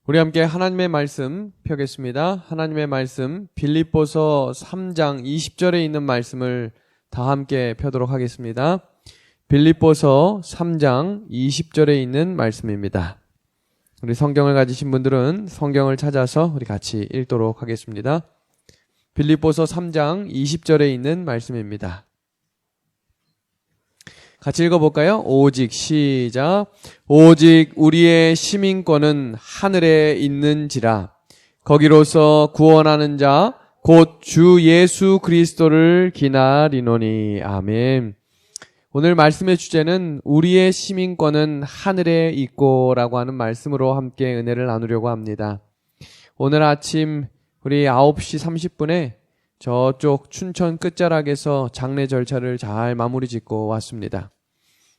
우리 함께 하나님의 말씀 펴겠습니다. 하나님의 말씀 빌립보서 3장 20절에 있는 말씀을 다 함께 펴도록 하겠습니다. 빌립보서 3장 20절에 있는 말씀입니다. 우리 성경을 가지신 분들은 성경을 찾아서 우리 같이 읽도록 하겠습니다. 빌립보서 3장 20절에 있는 말씀입니다. 같이 읽어볼까요? 오직 시작. 오직 우리의 시민권은 하늘에 있는지라 거기로서 구원하는 자 곧 주 예수 그리스도를 기다리노니. 아멘. 오늘 말씀의 주제는 우리의 시민권은 하늘에 있고 라고 하는 말씀으로 함께 은혜를 나누려고 합니다. 오늘 아침 우리 9시 30분에 저쪽 춘천 끝자락에서 장례 절차를 잘 마무리 짓고 왔습니다.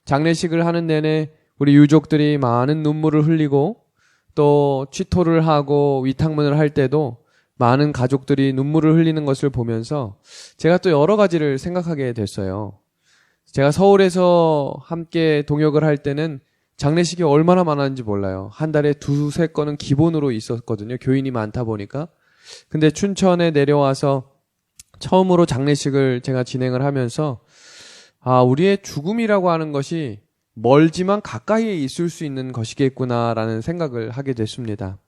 장례식을 하는 내내 우리 유족들이 많은 눈물을 흘리고 또 취토를 하고 위탁문을 할 때도 많은 가족들이 눈물을 흘리는 것을 보면서 제가 또 여러 가지를 생각하게 됐어요. 제가 서울에서 함께 동역을 할 때는 장례식이 얼마나 많았는지 몰라요. 한 달에 2-3건은 기본으로 있었거든요. 교인이 많다 보니까. 근데 춘천에 내려와서 처음으로 장례식을 제가 진행을 하면서 우리의 죽음이라고 하는 것이 멀지만 가까이에 있을 수 있는 것이겠구나라는 생각을 하게 됐습니다.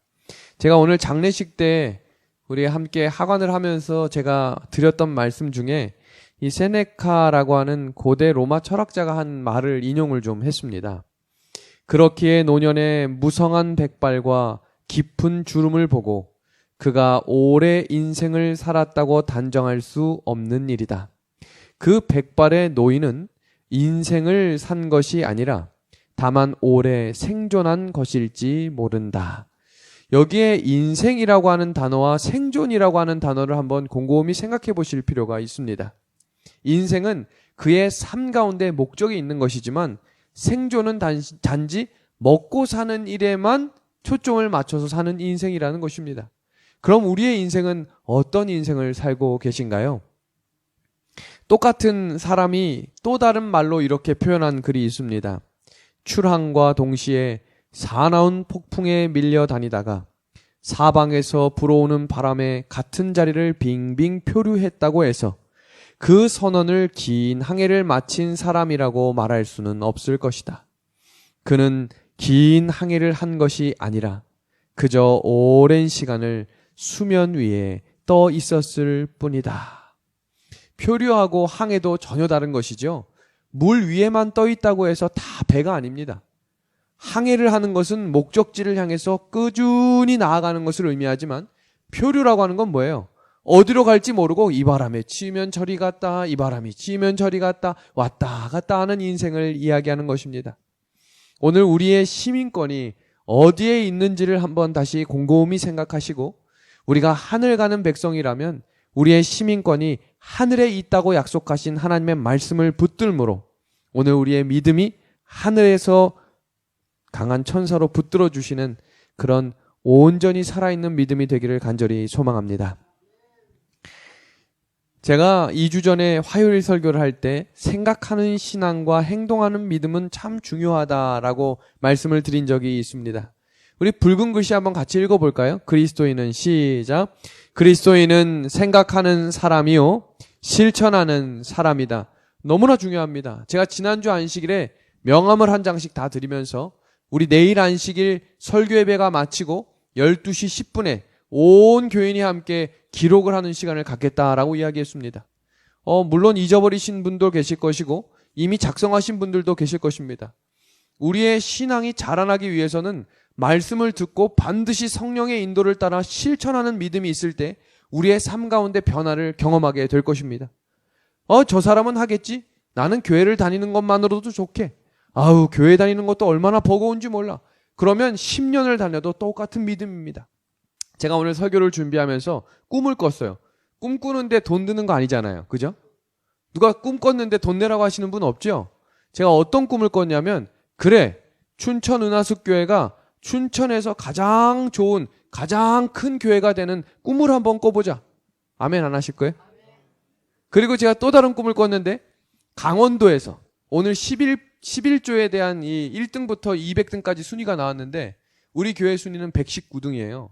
제가 오늘 장례식 때 우리 함께 하관을 하면서 제가 드렸던 말씀 중에 이 세네카라고 하는 고대 로마 철학자가 한 말을 인용을 좀 했습니다. 그렇기에 노년의 무성한 백발과 깊은 주름을 보고 그가 오래 인생을 살았다고 단정할 수 없는 일이다. 그 백발의 노인은 인생을 산 것이 아니라 다만 오래 생존한 것일지 모른다. 여기에 인생이라고 하는 단어와 생존이라고 하는 단어를 한번 곰곰이 생각해 보실 필요가 있습니다. 인생은 그의 삶 가운데 목적이 있는 것이지만 생존은 단지 먹고 사는 일에만 초점을 맞춰서 사는 인생이라는 것입니다. 그럼 우리의 인생은 어떤 인생을 살고 계신가요? 똑같은 사람이 또 다른 말로 이렇게 표현한 글이 있습니다. 출항과 동시에 사나운 폭풍에 밀려 다니다가 사방에서 불어오는 바람에 같은 자리를 빙빙 표류했다고 해서 그 선언을 긴 항해를 마친 사람이라고 말할 수는 없을 것이다. 그는 긴 항해를 한 것이 아니라 그저 오랜 시간을 수면 위에 떠 있었을 뿐이다. 표류하고 항해도 전혀 다른 것이죠. 물 위에만 떠 있다고 해서 다 배가 아닙니다. 항해를 하는 것은 목적지를 향해서 꾸준히 나아가는 것을 의미하지만 표류라고 하는 건 뭐예요? 어디로 갈지 모르고 이 바람에 치면 저리 갔다, 이 바람이 치면 저리 갔다, 왔다 갔다 하는 인생을 이야기하는 것입니다. 오늘 우리의 시민권이 어디에 있는지를 한번 다시 곰곰이 생각하시고 우리가 하늘 가는 백성이라면 우리의 시민권이 하늘에 있다고 약속하신 하나님의 말씀을 붙들므로 오늘 우리의 믿음이 하늘에서 강한 천사로 붙들어 주시는 그런 온전히 살아있는 믿음이 되기를 간절히 소망합니다. 제가 2주 전에 화요일 설교를 할 때 생각하는 신앙과 행동하는 믿음은 참 중요하다라고 말씀을 드린 적이 있습니다. 우리 붉은 글씨 한번 같이 읽어볼까요? 그리스도인은 시작. 그리스도인은 생각하는 사람이요 실천하는 사람이다. 너무나 중요합니다. 제가 지난주 안식일에 명함을 한 장씩 다 드리면서 우리 내일 안식일 설교 예배가 마치고 12시 10분에 온 교인이 함께 기록을 하는 시간을 갖겠다라고 이야기했습니다. 물론 잊어버리신 분도 계실 것이고 이미 작성하신 분들도 계실 것입니다. 우리의 신앙이 자라나기 위해서는 말씀을 듣고 반드시 성령의 인도를 따라 실천하는 믿음이 있을 때 우리의 삶 가운데 변화를 경험하게 될 것입니다. 저 사람은 하겠지? 나는 교회를 다니는 것만으로도 좋게. 교회 다니는 것도 얼마나 버거운지 몰라. 그러면 10년을 다녀도 똑같은 믿음입니다. 제가 오늘 설교를 준비하면서 꿈을 꿨어요. 꿈 꾸는데 돈 드는 거 아니잖아요. 그죠? 누가 꿈 꿨는데 돈 내라고 하시는 분 없죠? 제가 어떤 꿈을 꿨냐면 그래, 춘천 은하숙교회가 춘천에서 가장 좋은 가장 큰 교회가 되는 꿈을 한번 꿔보자. 아멘 안 하실 거예요? 그리고 제가 또 다른 꿈을 꿨는데 강원도에서 오늘 11조에 대한 이 1등부터 200등까지 순위가 나왔는데 우리 교회 순위는 119등이에요.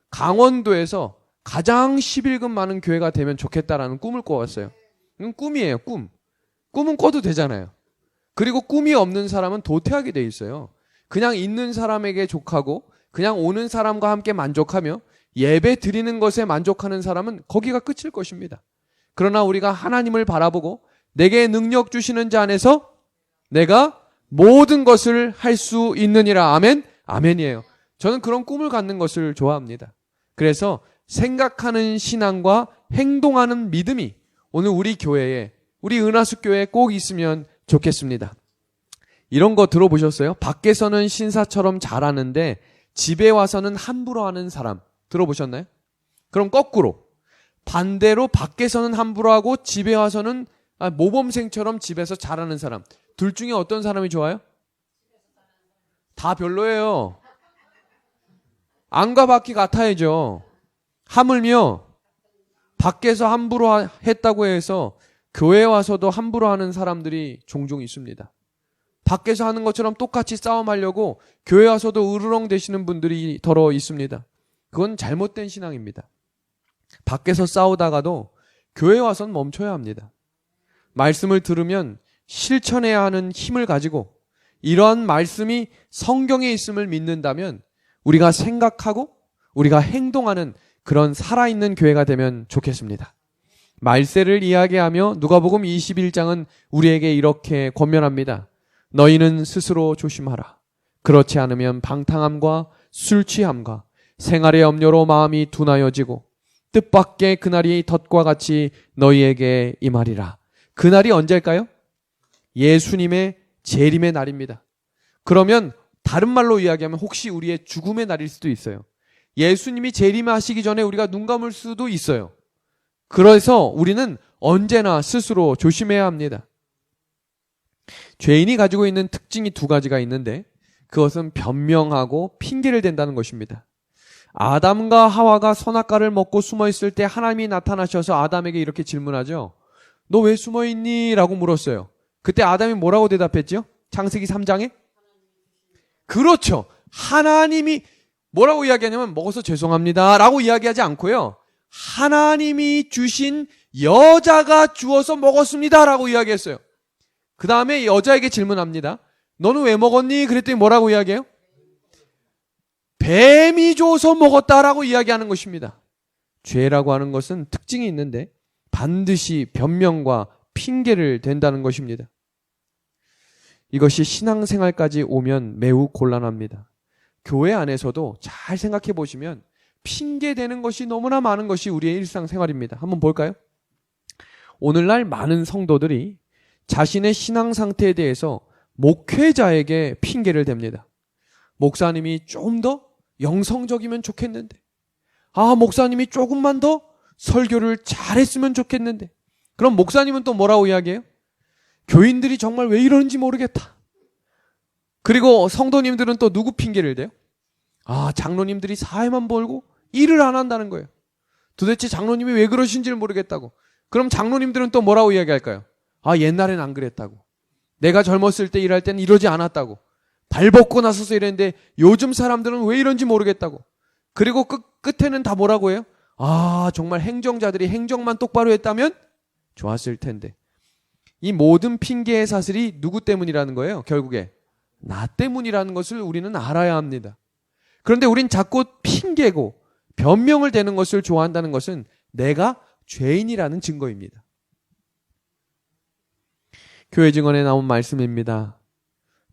강원도에서 가장 11급 많은 교회가 되면 좋겠다라는 꿈을 꿔왔어요. 이건 꿈이에요, 꿈. 꿈은 꿔도 되잖아요. 그리고 꿈이 없는 사람은 도태하게 돼 있어요. 그냥 있는 사람에게 족하고 그냥 오는 사람과 함께 만족하며 예배 드리는 것에 만족하는 사람은 거기가 끝일 것입니다. 그러나 우리가 하나님을 바라보고 내게 능력 주시는 자 안에서 내가 모든 것을 할 수 있느니라. 아멘? 아멘이에요. 저는 그런 꿈을 갖는 것을 좋아합니다. 그래서 생각하는 신앙과 행동하는 믿음이 오늘 우리 교회에, 우리 은하수 교회에 꼭 있으면 좋겠습니다. 이런 거 들어보셨어요? 밖에서는 신사처럼 잘하는데 집에 와서는 함부로 하는 사람 들어보셨나요? 그럼 거꾸로 반대로 밖에서는 함부로 하고 집에 와서는 모범생처럼 집에서 잘하는 사람, 둘 중에 어떤 사람이 좋아요? 다 별로예요. 안과 밖이 같아야죠. 하물며 밖에서 함부로 했다고 해서 교회에 와서도 함부로 하는 사람들이 종종 있습니다. 밖에서 하는 것처럼 똑같이 싸움하려고 교회 와서도 으르렁 대시는 분들이 더러 있습니다. 그건 잘못된 신앙입니다. 밖에서 싸우다가도 교회 와서는 멈춰야 합니다. 말씀을 들으면 실천해야 하는 힘을 가지고 이러한 말씀이 성경에 있음을 믿는다면 우리가 생각하고 우리가 행동하는 그런 살아있는 교회가 되면 좋겠습니다. 말세를 이야기하며 누가복음 21장은 우리에게 이렇게 권면합니다. 너희는 스스로 조심하라. 그렇지 않으면 방탕함과 술 취함과 생활의 염려로 마음이 둔하여지고 뜻밖의 그날이 덫과 같이 너희에게 임하리라. 그날이 언제일까요? 예수님의 재림의 날입니다. 그러면 다른 말로 이야기하면 혹시 우리의 죽음의 날일 수도 있어요. 예수님이 재림하시기 전에 우리가 눈 감을 수도 있어요. 그래서 우리는 언제나 스스로 조심해야 합니다. 죄인이 가지고 있는 특징이 두 가지가 있는데 그것은 변명하고 핑계를 댄다는 것입니다. 아담과 하와가 선악과를 먹고 숨어있을 때 하나님이 나타나셔서 아담에게 이렇게 질문하죠. 너 왜 숨어있니? 라고 물었어요. 그때 아담이 뭐라고 대답했죠? 창세기 3장에? 그렇죠. 하나님이 뭐라고 이야기하냐면 먹어서 죄송합니다 라고 이야기하지 않고요. 하나님이 주신 여자가 주어서 먹었습니다 라고 이야기했어요. 그 다음에 여자에게 질문합니다. 너는 왜 먹었니? 그랬더니 뭐라고 이야기해요? 뱀이 줘서 먹었다라고 이야기하는 것입니다. 죄라고 하는 것은 특징이 있는데 반드시 변명과 핑계를 댄다는 것입니다. 이것이 신앙생활까지 오면 매우 곤란합니다. 교회 안에서도 잘 생각해 보시면 핑계대는 것이 너무나 많은 것이 우리의 일상생활입니다. 한번 볼까요? 오늘날 많은 성도들이 자신의 신앙 상태에 대해서 목회자에게 핑계를 댑니다. 목사님이 좀 더 영성적이면 좋겠는데, 목사님이 조금만 더 설교를 잘했으면 좋겠는데. 그럼 목사님은 또 뭐라고 이야기해요? 교인들이 정말 왜 이러는지 모르겠다. 그리고 성도님들은 또 누구 핑계를 대요? 장로님들이 사회만 벌고 일을 안 한다는 거예요. 도대체 장로님이 왜 그러신지를 모르겠다고. 그럼 장로님들은 또 뭐라고 이야기할까요? 옛날엔 안 그랬다고. 내가 젊었을 때 일할 때는 이러지 않았다고. 발 벗고 나서서 이랬는데 요즘 사람들은 왜 이런지 모르겠다고. 그리고 끝에는 다 뭐라고 해요? 정말 행정자들이 행정만 똑바로 했다면 좋았을 텐데. 이 모든 핑계의 사슬이 누구 때문이라는 거예요? 결국에 나 때문이라는 것을 우리는 알아야 합니다. 그런데 우린 자꾸 핑계고 변명을 대는 것을 좋아한다는 것은 내가 죄인이라는 증거입니다. 교회 증언에 나온 말씀입니다.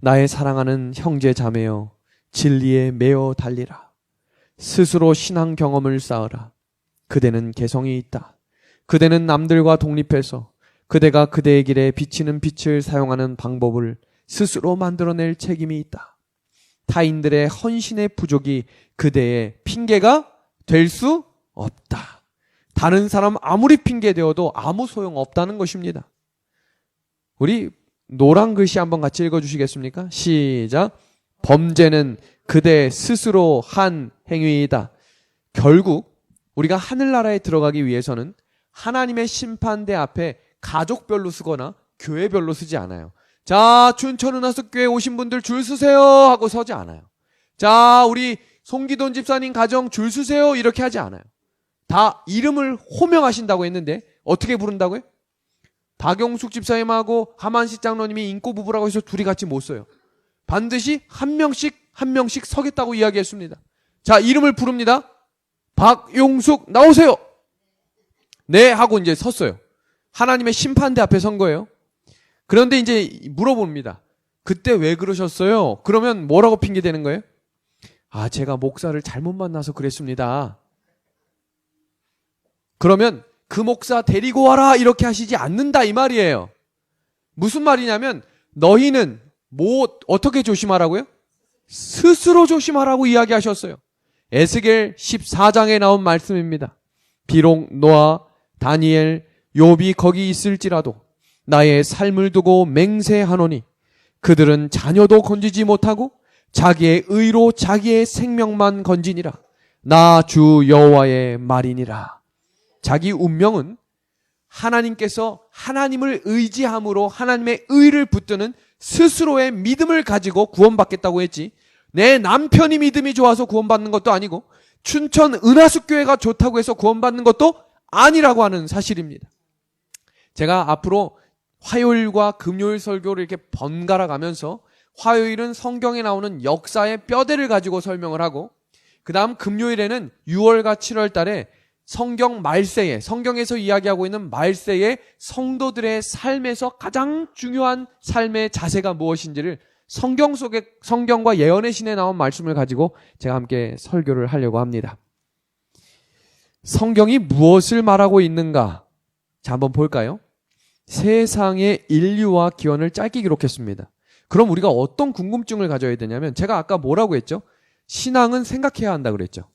나의 사랑하는 형제 자매여, 진리에 매어 달리라. 스스로 신앙 경험을 쌓으라. 그대는 개성이 있다. 그대는 남들과 독립해서 그대가 그대의 길에 비치는 빛을 사용하는 방법을 스스로 만들어낼 책임이 있다. 타인들의 헌신의 부족이 그대의 핑계가 될 수 없다. 다른 사람 아무리 핑계대어도 아무 소용 없다는 것입니다. 우리 노란 글씨 한번 같이 읽어주시겠습니까? 시작. 범죄는 그대 스스로 한 행위이다. 결국 우리가 하늘나라에 들어가기 위해서는 하나님의 심판대 앞에 가족별로 쓰거나 교회별로 쓰지 않아요. 자, 춘천은하숙교회 오신 분들 줄 서세요 하고 서지 않아요. 자, 우리 송기돈 집사님 가정 줄 서세요. 이렇게 하지 않아요. 다 이름을 호명하신다고 했는데 어떻게 부른다고요? 박용숙 집사님하고 하만식 장로님이 인꼬 부부라고 해서 둘이 같이 못 서요. 반드시 한 명씩 서겠다고 이야기했습니다. 자, 이름을 부릅니다. 박용숙 나오세요. 네 하고 이제 섰어요. 하나님의 심판대 앞에 선 거예요. 그런데 이제 물어봅니다. 그때 왜 그러셨어요? 그러면 뭐라고 핑계대는 거예요? 아, 제가 목사를 잘못 만나서 그랬습니다. 그러면 그 목사 데리고 와라 이렇게 하시지 않는다 이 말이에요. 무슨 말이냐면 너희는 어떻게 조심하라고요? 스스로 조심하라고 이야기하셨어요. 에스겔 14장에 나온 말씀입니다. 비록 노아, 다니엘, 욥이 거기 있을지라도 나의 삶을 두고 맹세하노니 그들은 자녀도 건지지 못하고 자기의 의로 자기의 생명만 건지니라. 나 주 여호와의 말이니라. 자기 운명은 하나님께서 하나님을 의지함으로 하나님의 의를 붙드는 스스로의 믿음을 가지고 구원받겠다고 했지, 내 남편이 믿음이 좋아서 구원받는 것도 아니고 춘천 은하숙교회가 좋다고 해서 구원받는 것도 아니라고 하는 사실입니다. 제가 앞으로 화요일과 금요일 설교를 이렇게 번갈아 가면서 화요일은 성경에 나오는 역사의 뼈대를 가지고 설명을 하고, 그 다음 금요일에는 6월과 7월 달에 성경 말세에, 성경에서 이야기하고 있는 말세의 성도들의 삶에서 가장 중요한 삶의 자세가 무엇인지를 성경 속에, 성경과 예언의 신에 나온 말씀을 가지고 제가 함께 설교를 하려고 합니다. 성경이 무엇을 말하고 있는가? 자, 한번 볼까요? 세상의 인류와 기원을 짧게 기록했습니다. 그럼 우리가 어떤 궁금증을 가져야 되냐면, 제가 아까 뭐라고 했죠? 신앙은 생각해야 한다 그랬죠.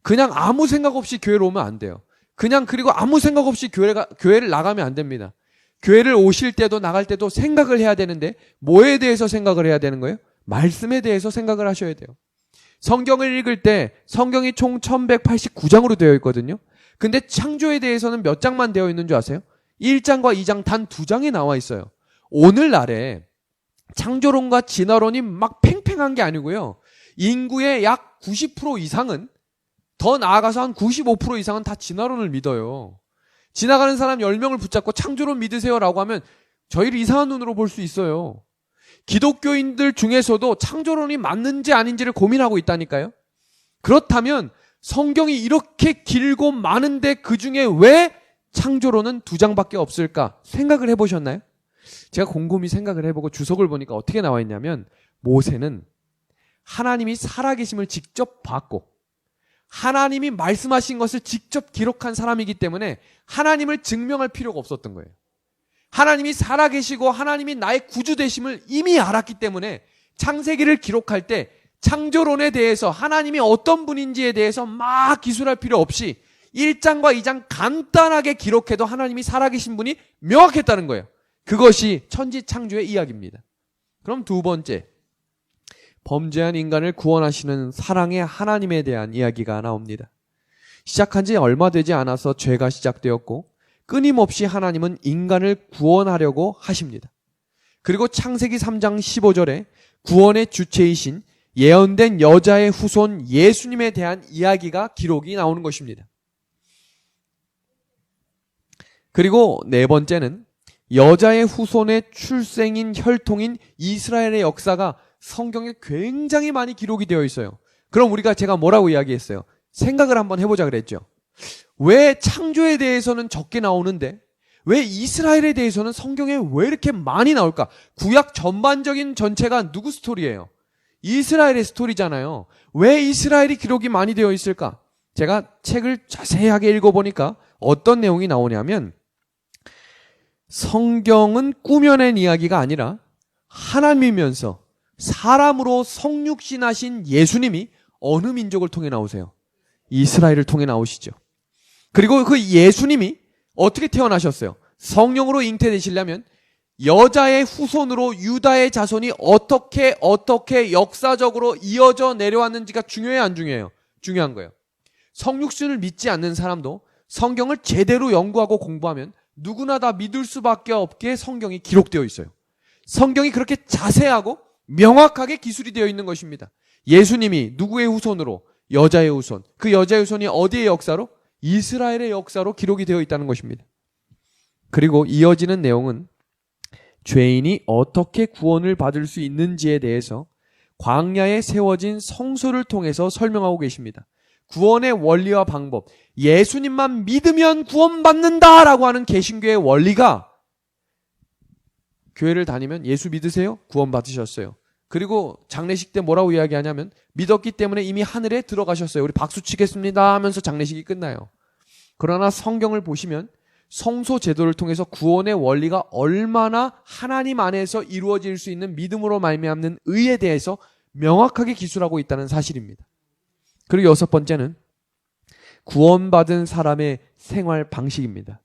그냥 아무 생각 없이 교회로 오면 안 돼요. 그리고 아무 생각 없이 교회를 나가면 안 됩니다. 교회를 오실 때도 나갈 때도 생각을 해야 되는데, 뭐에 대해서 생각을 해야 되는 거예요? 말씀에 대해서 생각을 하셔야 돼요. 성경을 읽을 때 성경이 총 1189장으로 되어 있거든요. 근데 창조에 대해서는 몇 장만 되어 있는 줄 아세요? 1장과 2장 단 2장에 나와 있어요. 오늘날에 창조론과 진화론이 막 팽팽한 게 아니고요. 인구의 약 90% 이상은, 더 나아가서 한 95% 이상은 다 진화론을 믿어요. 지나가는 사람 10명을 붙잡고 창조론 믿으세요라고 하면 저희를 이상한 눈으로 볼 수 있어요. 기독교인들 중에서도 창조론이 맞는지 아닌지를 고민하고 있다니까요. 그렇다면 성경이 이렇게 길고 많은데 그 중에 왜 창조론은 2장밖에 없을까 생각을 해보셨나요? 제가 곰곰이 생각을 해보고 주석을 보니까 어떻게 나와 있냐면, 모세는 하나님이 살아계심을 직접 봤고 하나님이 말씀하신 것을 직접 기록한 사람이기 때문에 하나님을 증명할 필요가 없었던 거예요. 하나님이 살아계시고 하나님이 나의 구주 되심을 이미 알았기 때문에 창세기를 기록할 때 창조론에 대해서 하나님이 어떤 분인지에 대해서 막 기술할 필요 없이 1장과 2장 간단하게 기록해도 하나님이 살아계신 분이 명확했다는 거예요. 그것이 천지창조의 이야기입니다. 그럼 두 번째, 범죄한 인간을 구원하시는 사랑의 하나님에 대한 이야기가 나옵니다. 시작한 지 얼마 되지 않아서 죄가 시작되었고 끊임없이 하나님은 인간을 구원하려고 하십니다. 그리고 창세기 3장 15절에 구원의 주체이신 예언된 여자의 후손 예수님에 대한 이야기가 기록이 나오는 것입니다. 그리고 네 번째는 여자의 후손의 출생인 혈통인 이스라엘의 역사가 성경에 굉장히 많이 기록이 되어 있어요. 그럼 제가 뭐라고 이야기했어요? 생각을 한번 해보자 그랬죠. 왜 창조에 대해서는 적게 나오는데 왜 이스라엘에 대해서는 성경에 왜 이렇게 많이 나올까? 구약 전반적인 전체가 누구 스토리예요? 이스라엘의 스토리잖아요. 왜 이스라엘이 기록이 많이 되어 있을까? 제가 책을 자세하게 읽어보니까 어떤 내용이 나오냐면, 성경은 꾸며낸 이야기가 아니라 하나님이면서 사람으로 성육신하신 예수님이 어느 민족을 통해 나오세요? 이스라엘을 통해 나오시죠. 그리고 그 예수님이 어떻게 태어나셨어요? 성령으로 잉태되시려면 여자의 후손으로 유다의 자손이 어떻게 역사적으로 이어져 내려왔는지가 중요해요, 안 중요해요? 중요한 거예요. 성육신을 믿지 않는 사람도 성경을 제대로 연구하고 공부하면 누구나 다 믿을 수밖에 없게 성경이 기록되어 있어요. 성경이 그렇게 자세하고 명확하게 기술이 되어 있는 것입니다. 예수님이 누구의 후손으로? 여자의 후손. 그 여자의 후손이 어디의 역사로? 이스라엘의 역사로 기록이 되어 있다는 것입니다. 그리고 이어지는 내용은 죄인이 어떻게 구원을 받을 수 있는지에 대해서 광야에 세워진 성소를 통해서 설명하고 계십니다. 구원의 원리와 방법, 예수님만 믿으면 구원받는다라고 하는 개신교의 원리가 교회를 다니면 예수 믿으세요? 구원받으셨어요. 그리고 장례식 때 뭐라고 이야기하냐면 믿었기 때문에 이미 하늘에 들어가셨어요. 우리 박수 치겠습니다 하면서 장례식이 끝나요. 그러나 성경을 보시면 성소 제도를 통해서 구원의 원리가 얼마나 하나님 안에서 이루어질 수 있는 믿음으로 말미암는 의에 대해서 명확하게 기술하고 있다는 사실입니다. 그리고 여섯 번째는 구원받은 사람의 생활 방식입니다.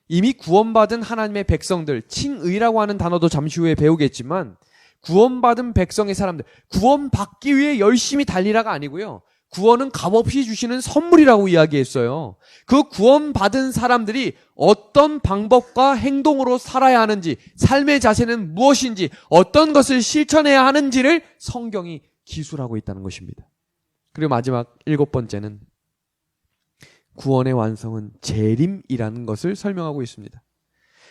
이미 구원받은 하나님의 백성들, 칭의라고 하는 단어도 잠시 후에 배우겠지만 구원받은 백성의 사람들, 구원받기 위해 열심히 달리라가 아니고요. 구원은 값없이 주시는 선물이라고 이야기했어요. 그 구원받은 사람들이 어떤 방법과 행동으로 살아야 하는지, 삶의 자세는 무엇인지, 어떤 것을 실천해야 하는지를 성경이 기술하고 있다는 것입니다. 그리고 마지막 일곱 번째는 구원의 완성은 재림이라는 것을 설명하고 있습니다.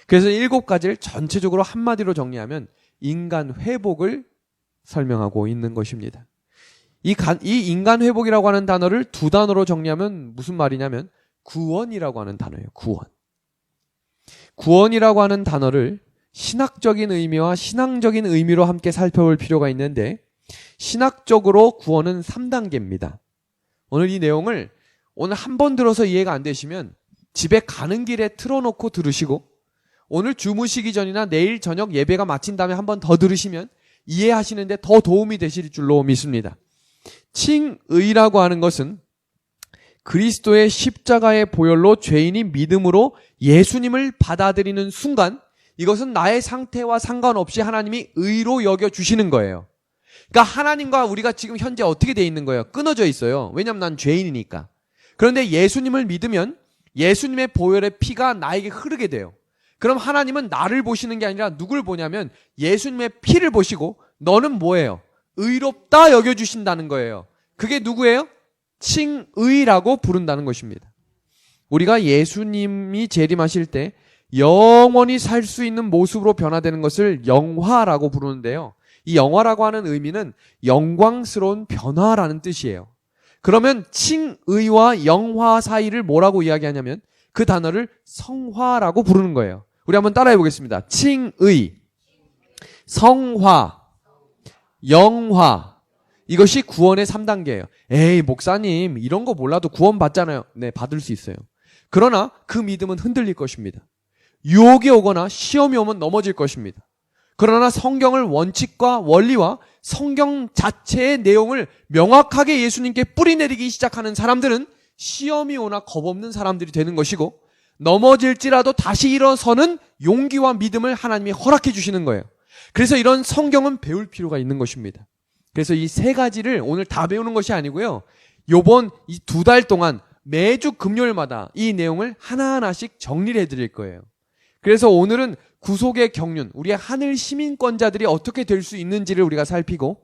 그래서 일곱 가지를 전체적으로 한마디로 정리하면 인간 회복을 설명하고 있는 것입니다. 이 인간 회복이라고 하는 단어를 두 단어로 정리하면 무슨 말이냐면 구원이라고 하는 단어예요. 구원. 구원이라고 하는 단어를 신학적인 의미와 신앙적인 의미로 함께 살펴볼 필요가 있는데 신학적으로 구원은 3단계입니다. 오늘 이 내용을 오늘 한 번 들어서 이해가 안 되시면 집에 가는 길에 틀어놓고 들으시고 오늘 주무시기 전이나 내일 저녁 예배가 마친 다음에 한 번 더 들으시면 이해하시는데 더 도움이 되실 줄로 믿습니다. 칭의라고 하는 것은 그리스도의 십자가의 보혈로 죄인이 믿음으로 예수님을 받아들이는 순간 이것은 나의 상태와 상관없이 하나님이 의로 여겨주시는 거예요. 그러니까 하나님과 우리가 지금 현재 어떻게 돼 있는 거예요? 끊어져 있어요. 왜냐하면 난 죄인이니까. 그런데 예수님을 믿으면 예수님의 보혈의 피가 나에게 흐르게 돼요. 그럼 하나님은 나를 보시는 게 아니라 누굴 보냐면 예수님의 피를 보시고 너는 뭐예요? 의롭다 여겨주신다는 거예요. 그게 누구예요? 칭의라고 부른다는 것입니다. 우리가 예수님이 재림하실 때 영원히 살 수 있는 모습으로 변화되는 것을 영화라고 부르는데요. 이 영화라고 하는 의미는 영광스러운 변화라는 뜻이에요. 그러면 칭의와 영화 사이를 뭐라고 이야기하냐면 그 단어를 성화라고 부르는 거예요. 우리 한번 따라해 보겠습니다. 칭의, 성화, 영화. 이것이 구원의 3단계예요. 에이, 목사님, 이런 거 몰라도 구원 받잖아요. 네, 받을 수 있어요. 그러나 그 믿음은 흔들릴 것입니다. 유혹이 오거나 시험이 오면 넘어질 것입니다. 그러나 성경을 원칙과 원리와 성경 자체의 내용을 명확하게 예수님께 뿌리내리기 시작하는 사람들은 시험이 오나 겁없는 사람들이 되는 것이고 넘어질지라도 다시 일어서는 용기와 믿음을 하나님이 허락해 주시는 거예요. 그래서 이런 성경은 배울 필요가 있는 것입니다. 그래서 이 세 가지를 오늘 다 배우는 것이 아니고요. 요번 이 2달 동안 매주 금요일마다 이 내용을 하나하나씩 정리를 해드릴 거예요. 그래서 오늘은 구속의 경륜, 우리의 하늘 시민권자들이 어떻게 될 수 있는지를 우리가 살피고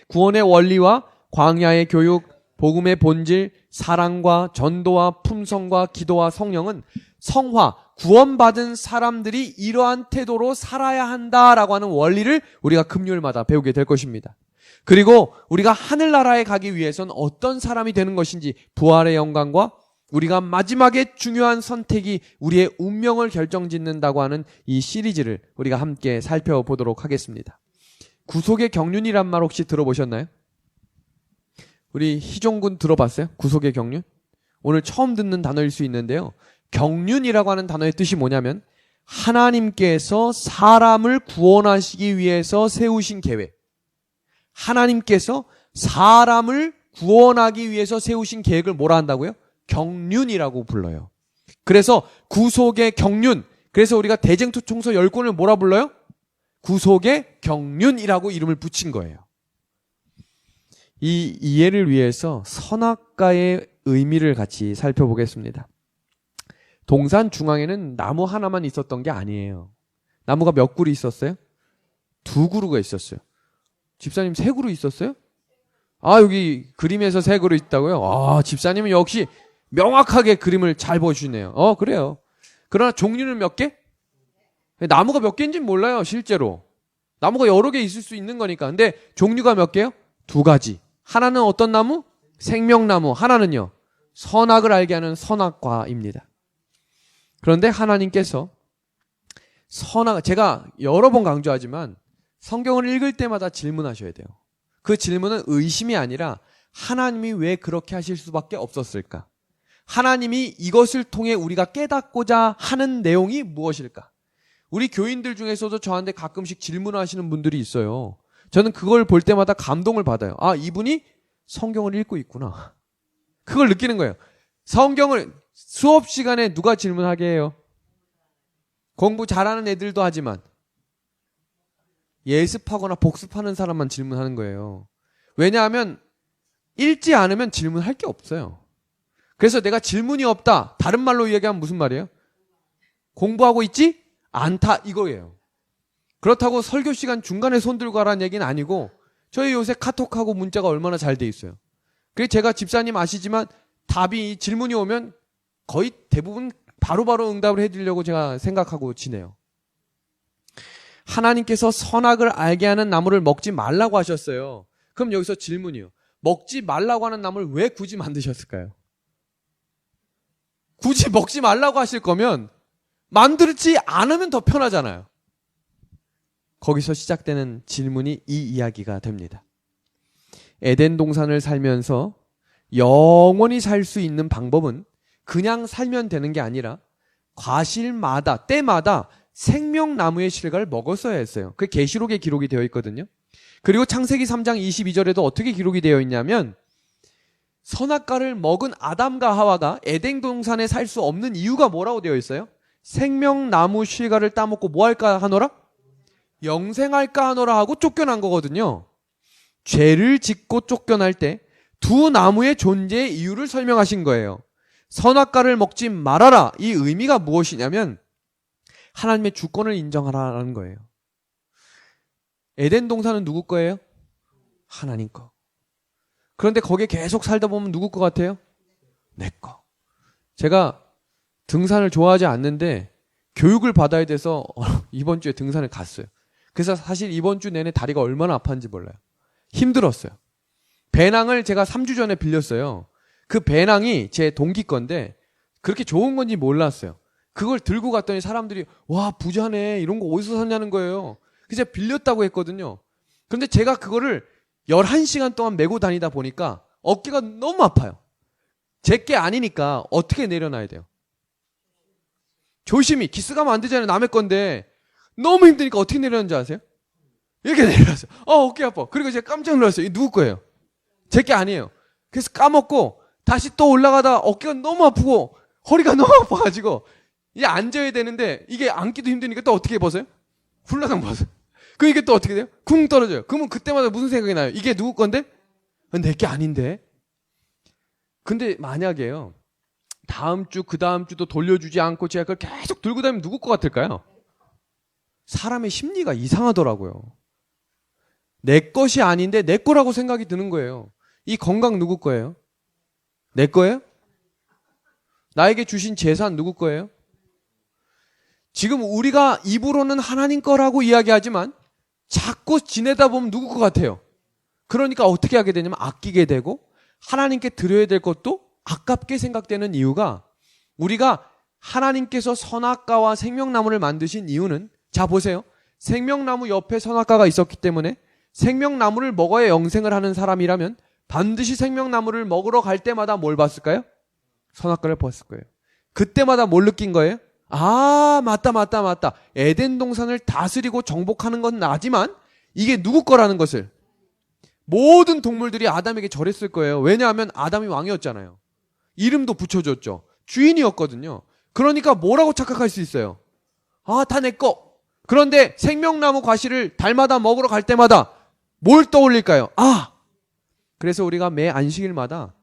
구원의 원리와 광야의 교육, 복음의 본질, 사랑과 전도와 품성과 기도와 성령은 성화, 구원받은 사람들이 이러한 태도로 살아야 한다라고 하는 원리를 우리가 금요일마다 배우게 될 것입니다. 그리고 우리가 하늘나라에 가기 위해서는 어떤 사람이 되는 것인지 부활의 영광과 우리가 마지막에 중요한 선택이 우리의 운명을 결정짓는다고 하는 이 시리즈를 우리가 함께 살펴보도록 하겠습니다. 구속의 경륜이란 말 혹시 들어보셨나요? 우리 희종군 들어봤어요? 구속의 경륜? 오늘 처음 듣는 단어일 수 있는데요. 경륜이라고 하는 단어의 뜻이 뭐냐면 하나님께서 사람을 구원하시기 위해서 세우신 계획. 하나님께서 사람을 구원하기 위해서 세우신 계획을 뭐라 한다고요? 경륜이라고 불러요. 그래서 구속의 경륜. 그래서 우리가 대쟁투총서 10권을 뭐라 불러요? 구속의 경륜이라고 이름을 붙인 거예요. 이 이해를 위해서 선악과의 의미를 같이 살펴보겠습니다. 동산 중앙에는 나무 하나만 있었던 게 아니에요. 나무가 몇 그루 있었어요? 2그루가 있었어요. 집사님 3그루 있었어요? 아, 여기 그림에서 새 그릇 있다고요? 아, 집사님은 역시 명확하게 그림을 잘 보여주시네요. 그래요. 그러나 종류는 몇 개? 나무가 몇 개인지는 몰라요, 실제로. 나무가 여러 개 있을 수 있는 거니까. 근데 종류가 몇 개요? 2가지. 하나는 어떤 나무? 생명나무. 하나는요, 선악을 알게 하는 선악과입니다. 그런데 하나님께서 제가 여러 번 강조하지만 성경을 읽을 때마다 질문하셔야 돼요. 그 질문은 의심이 아니라 하나님이 왜 그렇게 하실 수밖에 없었을까? 하나님이 이것을 통해 우리가 깨닫고자 하는 내용이 무엇일까? 우리 교인들 중에서도 저한테 가끔씩 질문하시는 분들이 있어요. 저는 그걸 볼 때마다 감동을 받아요. 아, 이분이 성경을 읽고 있구나. 그걸 느끼는 거예요. 성경을 수업 시간에 누가 질문하게 해요? 공부 잘하는 애들도 하지만 예습하거나 복습하는 사람만 질문하는 거예요. 왜냐하면 읽지 않으면 질문할 게 없어요. 그래서 내가 질문이 없다. 다른 말로 이야기하면 무슨 말이에요? 공부하고 있지 않다 이거예요. 그렇다고 설교 시간 중간에 손 들고 하라는 얘기는 아니고 저희 요새 카톡하고 문자가 얼마나 잘 돼 있어요. 그래서 제가 집사님 아시지만 답이 질문이 오면 거의 대부분 바로바로 응답을 해드리려고 제가 생각하고 지내요. 하나님께서 선악을 알게 하는 나무를 먹지 말라고 하셨어요. 그럼 여기서 질문이요. 먹지 말라고 하는 나무를 왜 굳이 만드셨을까요? 굳이 먹지 말라고 하실 거면 만들지 않으면 더 편하잖아요. 거기서 시작되는 질문이 이 이야기가 됩니다. 에덴 동산을 살면서 영원히 살 수 있는 방법은 그냥 살면 되는 게 아니라 과실마다 때마다 생명나무의 실과를 먹었어야 했어요. 그게 계시록에 기록이 되어 있거든요. 그리고 창세기 3장 22절에도 어떻게 기록이 되어 있냐면 선악과를 먹은 아담과 하와가 에덴 동산에 살 수 없는 이유가 뭐라고 되어 있어요? 생명나무 실과를 따먹고 뭐 할까 하노라? 영생할까 하노라 하고 쫓겨난 거거든요. 죄를 짓고 쫓겨날 때 두 나무의 존재의 이유를 설명하신 거예요. 선악과를 먹지 말아라. 이 의미가 무엇이냐면 하나님의 주권을 인정하라는 거예요. 에덴 동산은 누구 거예요? 하나님 거. 그런데 거기에 계속 살다 보면 누구 거 같아요? 내 거. 제가 등산을 좋아하지 않는데 교육을 받아야 돼서 이번 주에 등산을 갔어요. 그래서 사실 이번 주 내내 다리가 얼마나 아팠는지 몰라요. 힘들었어요. 배낭을 제가 3주 전에 빌렸어요. 그 배낭이 제 동기 건데 그렇게 좋은 건지 몰랐어요. 그걸 들고 갔더니 사람들이 와 부자네 이런 거 어디서 샀냐는 거예요. 그래서 제가 빌렸다고 했거든요. 그런데 제가 그거를 11시간 동안 메고 다니다 보니까 어깨가 너무 아파요. 제 게 아니니까 어떻게 내려놔야 돼요? 조심히 기스 가면 안 되잖아요. 남의 건데 너무 힘드니까 어떻게 내려놨는지 아세요? 이렇게 내려놨어요. 어깨 아파. 그리고 제가 깜짝 놀랐어요. 이게 누구 거예요? 제 게 아니에요. 그래서 까먹고 다시 또 올라가다 어깨가 너무 아프고 허리가 너무 아파가지고 이제 앉아야 되는데 이게 앉기도 힘드니까 또 어떻게 벗어요? 훌라당 벗어요. 그 이게 또 어떻게 돼요? 쿵 떨어져요. 그러면 그때마다 무슨 생각이 나요? 이게 누구 건데? 내 게 아닌데. 근데 만약에요. 다음 주, 그 다음 주도 돌려주지 않고 제가 그걸 계속 들고 다니면 누구 것 같을까요? 사람의 심리가 이상하더라고요. 내 것이 아닌데 내 거라고 생각이 드는 거예요. 이 건강 누구 거예요? 내 거예요? 나에게 주신 재산 누구 거예요? 지금 우리가 입으로는 하나님 거라고 이야기하지만 자꾸 지내다 보면 누구 것 같아요? 그러니까 어떻게 하게 되냐면 아끼게 되고 하나님께 드려야 될 것도 아깝게 생각되는 이유가 우리가 하나님께서 선악과와 생명나무를 만드신 이유는 자 보세요. 생명나무 옆에 선악과가 있었기 때문에 생명나무를 먹어야 영생을 하는 사람이라면 반드시 생명나무를 먹으러 갈 때마다 뭘 봤을까요? 선악과를 봤을 거예요. 그때마다 뭘 느낀 거예요? 아 맞다. 에덴 동산을 다스리고 정복하는 건 나지만 이게 누구 거라는 것을 모든 동물들이 아담에게 절했을 거예요. 왜냐하면 아담이 왕이었잖아요. 이름도 붙여줬죠. 주인이었거든요. 그러니까 뭐라고 착각할 수 있어요? 아 다 내 거. 그런데 생명나무 과실을 달마다 먹으러 갈 때마다 뭘 떠올릴까요? 그래서 우리가 매 안식일마다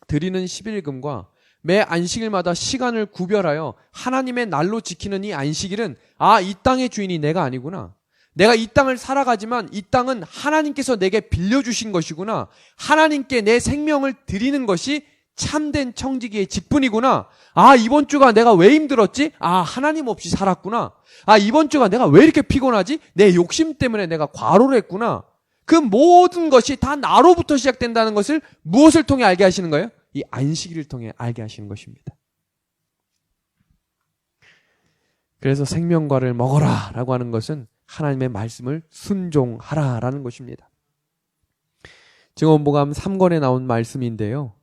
드리는 11금과 매 안식일마다 시간을 구별하여 하나님의 날로 지키는 이 안식일은 이 땅의 주인이 내가 아니구나. 내가 이 땅을 살아가지만 이 땅은 하나님께서 내게 빌려주신 것이구나. 하나님께 내 생명을 드리는 것이 참된 청지기의 직분이구나. 아, 이번 주가 내가 왜 힘들었지? 아, 하나님 없이 살았구나. 아, 이번 주가 내가 왜 이렇게 피곤하지? 내 욕심 때문에 내가 과로를 했구나. 그 모든 것이 다 나로부터 시작된다는 것을 무엇을 통해 알게 하시는 거예요? 이 안식일을 통해 알게 하시는 것입니다. 그래서 생명과를 먹어라 라고 하는 것은 하나님의 말씀을 순종하라라는 것입니다. 증언복음 3권에 나온 말씀인데요.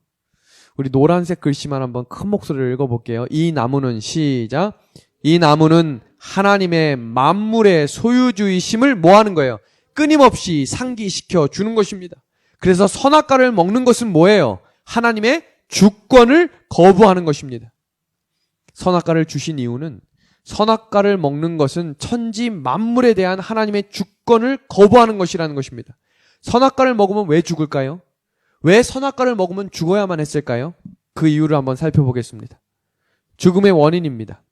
우리 노란색 글씨만 한번 큰 목소리로 읽어볼게요. 이 나무는 시작. 이 나무는 하나님의 만물의 소유주의심을 뭐하는 거예요? 끊임없이 상기시켜 주는 것입니다. 그래서 선악과를 먹는 것은 뭐예요? 하나님의 주권을 거부하는 것입니다. 선악과를 주신 이유는 선악과를 먹는 것은 천지 만물에 대한 하나님의 주권을 거부하는 것이라는 것입니다. 선악과를 먹으면 왜 죽을까요? 왜 선악과를 먹으면 죽어야만 했을까요? 그 이유를 한번 살펴보겠습니다. 죽음의 원인입니다.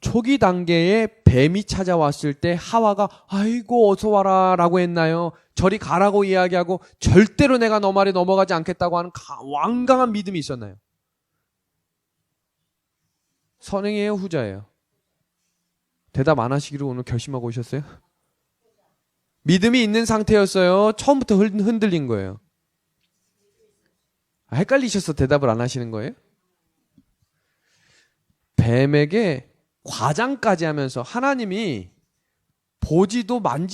초기 단계에 뱀이 찾아왔을 때 하와가 아이고 어서 와라 라고 했나요? 저리 가라고 이야기하고 절대로 내가 너 말에 넘어가지 않겠다고 하는 완강한 믿음이 있었나요? 선행이에요, 후자예요? 대답 안 하시기로 오늘 결심하고 오셨어요? 믿음이 있는 상태였어요? 처음부터 흔들린 거예요? 헷갈리셔서 대답을 안 하시는 거예요? 뱀에게 과장까지 하면서 하나님이 보지도 만지